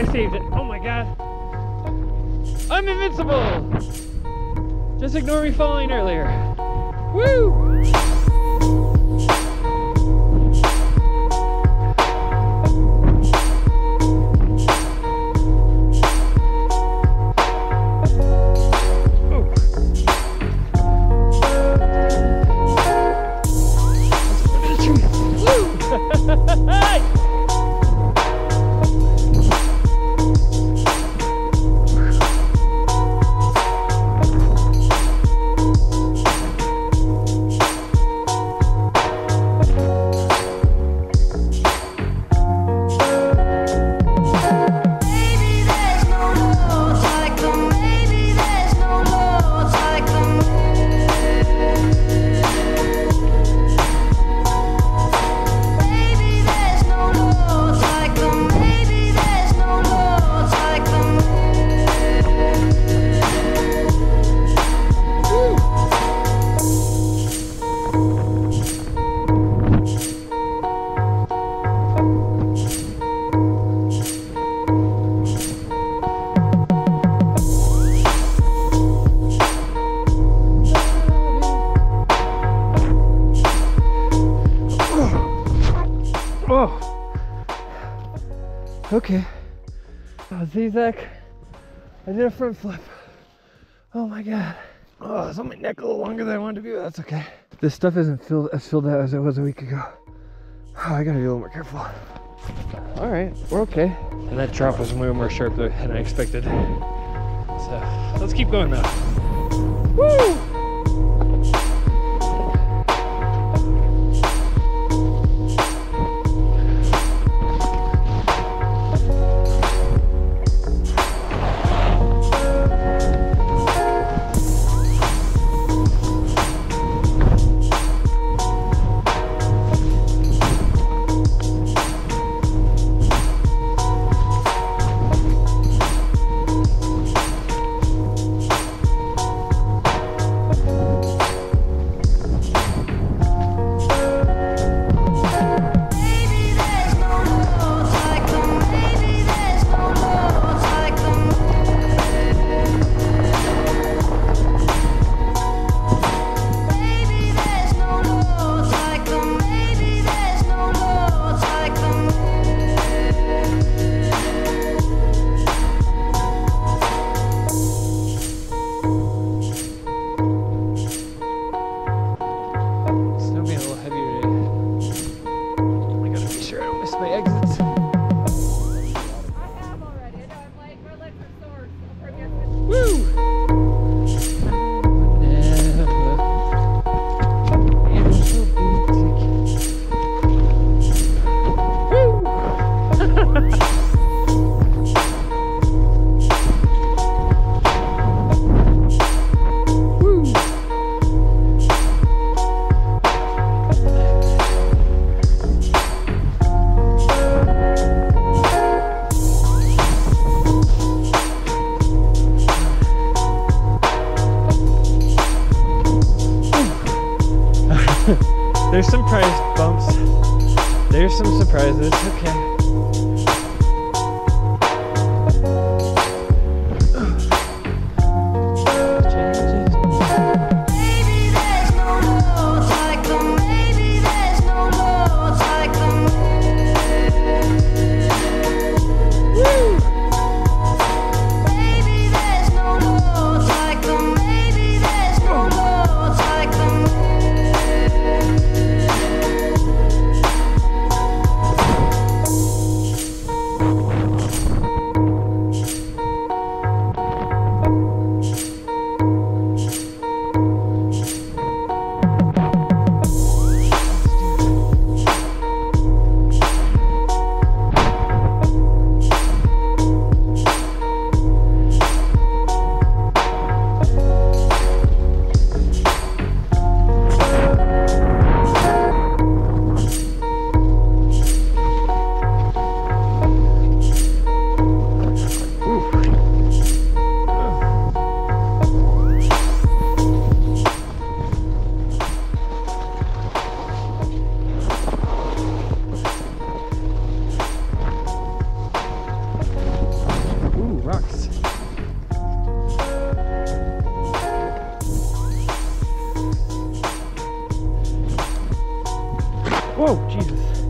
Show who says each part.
Speaker 1: I saved it. Oh my god. I'm invincible! Just ignore me falling earlier. Woo! Okay, Z-Zach, I did a front flip. Oh my god. Oh, it's on my neck a little longer than I wanted to be, but that's okay. This stuff isn't as filled out as it was a week ago. Oh, I gotta be a little more careful. All right, we're okay. And that drop was way more sharp than I expected. So let's keep going now. Woo! There's some price bumps. There's some surprises. Okay. Whoa, Jesus.